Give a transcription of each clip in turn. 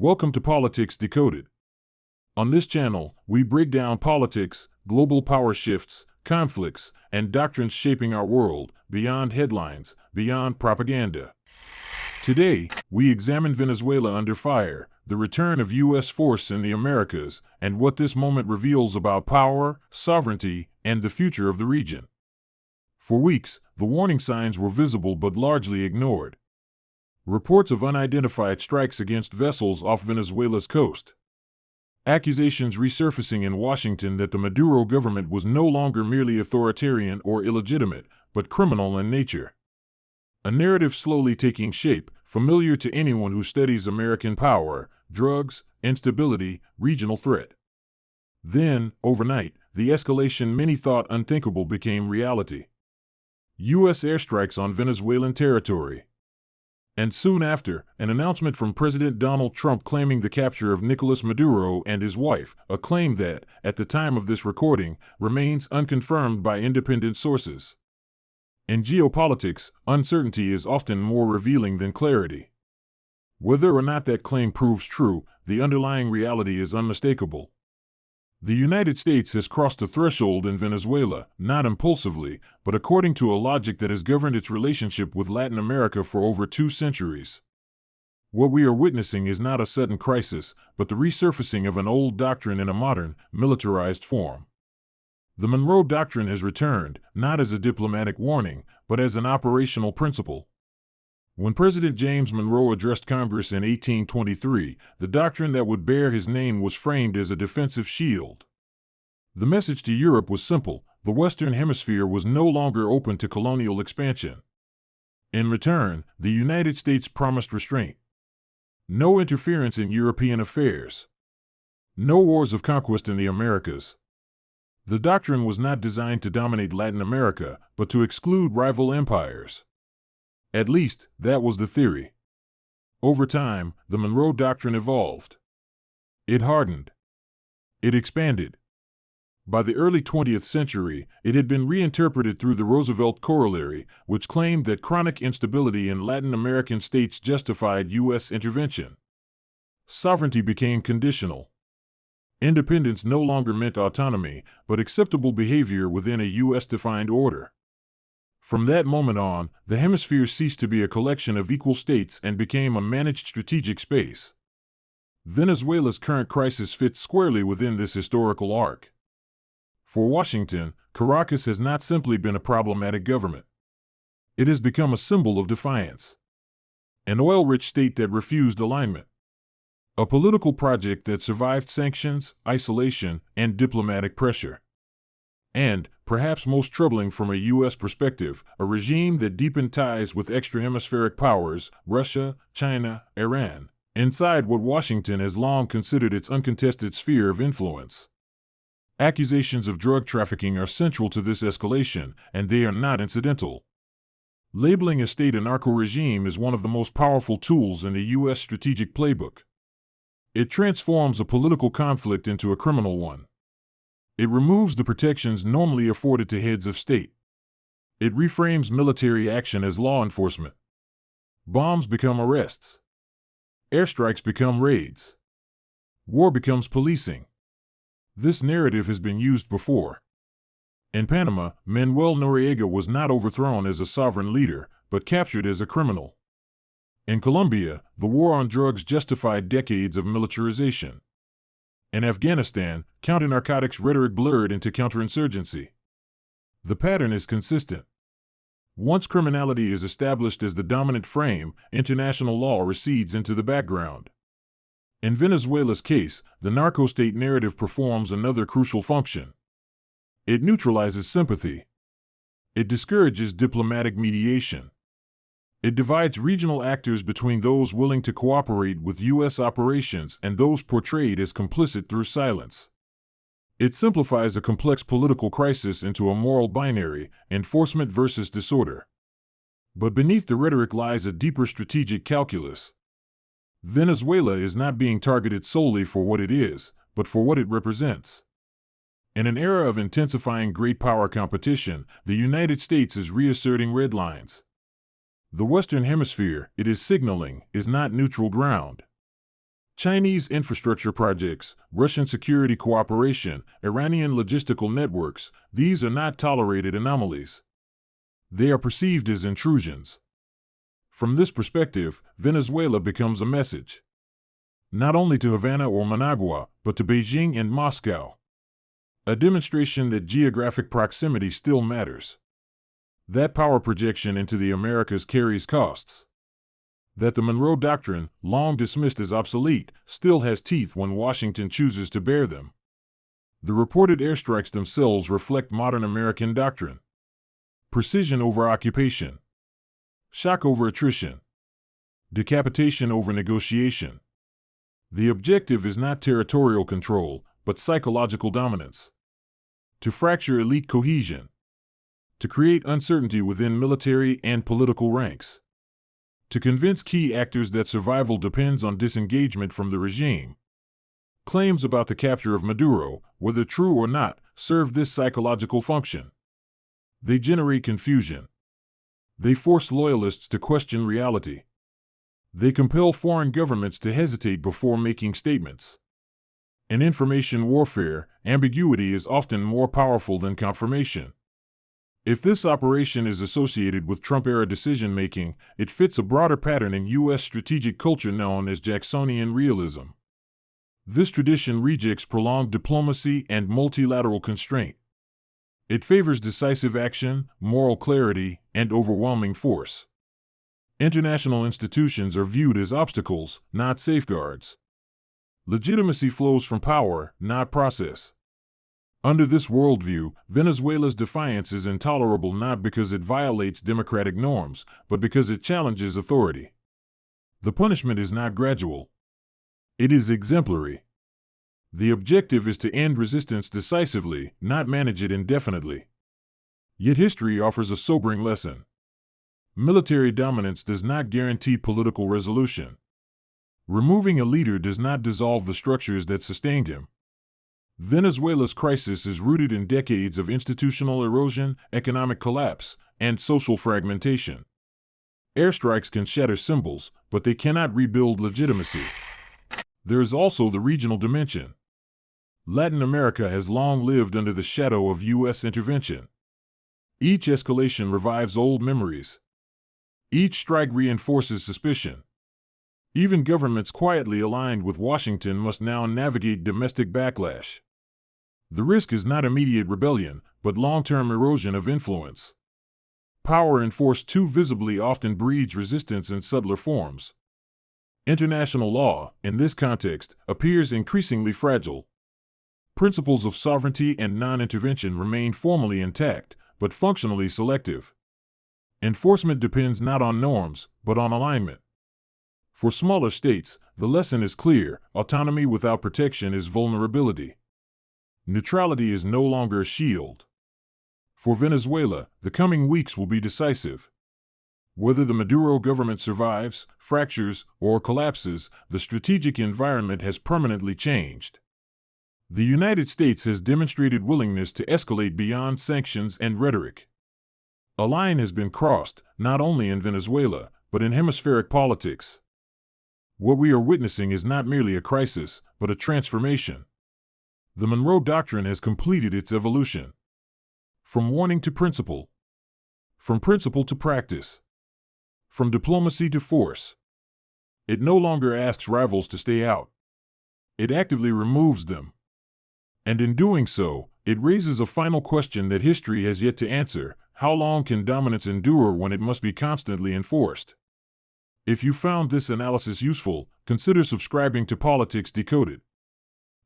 Welcome to Politics Decoded. On this channel, we break down politics, global power shifts, conflicts, and doctrines shaping our world, beyond headlines, beyond propaganda. Today, we examine Venezuela under fire, the return of U.S. force in the Americas, and what this moment reveals about power, sovereignty, and the future of the region. For weeks, the warning signs were visible but largely ignored. Reports of unidentified strikes against vessels off Venezuela's coast. Accusations resurfacing in Washington that the Maduro government was no longer merely authoritarian or illegitimate, but criminal in nature. A narrative slowly taking shape, familiar to anyone who studies American power, drugs, instability, regional threat. Then, overnight, the escalation many thought unthinkable became reality. U.S. airstrikes on Venezuelan territory. And soon after, an announcement from President Donald Trump claiming the capture of Nicolas Maduro and his wife, a claim that, at the time of this recording, remains unconfirmed by independent sources. In geopolitics, uncertainty is often more revealing than clarity. Whether or not that claim proves true, the underlying reality is unmistakable. The United States has crossed a threshold in Venezuela, not impulsively, but according to a logic that has governed its relationship with Latin America for over 2 centuries. What we are witnessing is not a sudden crisis, but the resurfacing of an old doctrine in a modern, militarized form. The Monroe Doctrine has returned, not as a diplomatic warning, but as an operational principle. When President James Monroe addressed Congress in 1823, the doctrine that would bear his name was framed as a defensive shield. The message to Europe was simple: the Western Hemisphere was no longer open to colonial expansion. In return, the United States promised restraint. No interference in European affairs. No wars of conquest in the Americas. The doctrine was not designed to dominate Latin America, but to exclude rival empires. At least, that was the theory. Over time, the Monroe Doctrine evolved. It hardened. It expanded. By the early 20th century, it had been reinterpreted through the Roosevelt Corollary, which claimed that chronic instability in Latin American states justified U.S. intervention. Sovereignty became conditional. Independence no longer meant autonomy, but acceptable behavior within a U.S.-defined order. From that moment on, the hemisphere ceased to be a collection of equal states and became a managed strategic space. Venezuela's current crisis fits squarely within this historical arc. For Washington, Caracas has not simply been a problematic government. It has become a symbol of defiance. An oil-rich state that refused alignment. A political project that survived sanctions, isolation, and diplomatic pressure. And, perhaps most troubling from a U.S. perspective, a regime that deepened ties with extra-hemispheric powers, Russia, China, Iran, inside what Washington has long considered its uncontested sphere of influence. Accusations of drug trafficking are central to this escalation, and they are not incidental. Labeling a state a narco-regime is one of the most powerful tools in the U.S. strategic playbook. It transforms a political conflict into a criminal one. It removes the protections normally afforded to heads of state. It reframes military action as law enforcement. Bombs become arrests. Airstrikes become raids. War becomes policing. This narrative has been used before. In Panama, Manuel Noriega was not overthrown as a sovereign leader, but captured as a criminal. In Colombia, the war on drugs justified decades of militarization. In Afghanistan, counter-narcotics rhetoric blurred into counterinsurgency. The pattern is consistent. Once criminality is established as the dominant frame, international law recedes into the background. In Venezuela's case, the narco-state narrative performs another crucial function. It neutralizes sympathy. It discourages diplomatic mediation. It divides regional actors between those willing to cooperate with U.S. operations and those portrayed as complicit through silence. It simplifies a complex political crisis into a moral binary, enforcement versus disorder. But beneath the rhetoric lies a deeper strategic calculus. Venezuela is not being targeted solely for what it is, but for what it represents. In an era of intensifying great power competition, the United States is reasserting red lines. The Western Hemisphere, it is signaling, is not neutral ground. Chinese infrastructure projects, Russian security cooperation, Iranian logistical networks, these are not tolerated anomalies. They are perceived as intrusions. From this perspective, Venezuela becomes a message. Not only to Havana or Managua, but to Beijing and Moscow. A demonstration that geographic proximity still matters. That power projection into the Americas carries costs. That the Monroe Doctrine, long dismissed as obsolete, still has teeth when Washington chooses to bear them. The reported airstrikes themselves reflect modern American doctrine. Precision over occupation. Shock over attrition. Decapitation over negotiation. The objective is not territorial control, but psychological dominance. To fracture elite cohesion. To create uncertainty within military and political ranks. To convince key actors that survival depends on disengagement from the regime. Claims about the capture of Maduro, whether true or not, serve this psychological function. They generate confusion. They force loyalists to question reality. They compel foreign governments to hesitate before making statements. In information warfare, ambiguity is often more powerful than confirmation. If this operation is associated with Trump-era decision-making, it fits a broader pattern in U.S. strategic culture known as Jacksonian realism. This tradition rejects prolonged diplomacy and multilateral constraint. It favors decisive action, moral clarity, and overwhelming force. International institutions are viewed as obstacles, not safeguards. Legitimacy flows from power, not process. Under this worldview, Venezuela's defiance is intolerable not because it violates democratic norms, but because it challenges authority. The punishment is not gradual. It is exemplary. The objective is to end resistance decisively, not manage it indefinitely. Yet history offers a sobering lesson. Military dominance does not guarantee political resolution. Removing a leader does not dissolve the structures that sustained him. Venezuela's crisis is rooted in decades of institutional erosion, economic collapse, and social fragmentation. Airstrikes can shatter symbols, but they cannot rebuild legitimacy. There is also the regional dimension. Latin America has long lived under the shadow of U.S. intervention. Each escalation revives old memories. Each strike reinforces suspicion. Even governments quietly aligned with Washington must now navigate domestic backlash. The risk is not immediate rebellion, but long-term erosion of influence. Power enforced too visibly often breeds resistance in subtler forms. International law, in this context, appears increasingly fragile. Principles of sovereignty and non-intervention remain formally intact, but functionally selective. Enforcement depends not on norms, but on alignment. For smaller states, the lesson is clear: autonomy without protection is vulnerability. Neutrality is no longer a shield. For Venezuela, the coming weeks will be decisive. Whether the Maduro government survives, fractures, or collapses, the strategic environment has permanently changed. The United States has demonstrated willingness to escalate beyond sanctions and rhetoric. A line has been crossed, not only in Venezuela, but in hemispheric politics. What we are witnessing is not merely a crisis, but a transformation. The Monroe Doctrine has completed its evolution. From warning to principle. From principle to practice. From diplomacy to force. It no longer asks rivals to stay out. It actively removes them. And in doing so, it raises a final question that history has yet to answer: how long can dominance endure when it must be constantly enforced? If you found this analysis useful, consider subscribing to Politics Decoded.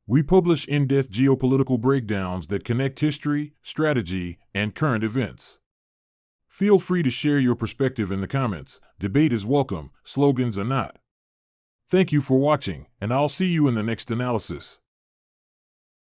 We publish in-depth geopolitical breakdowns that connect history, strategy, and current events. Feel free to share your perspective in the comments. Debate is welcome, slogans are not. Thank you for watching, and I'll see you in the next analysis.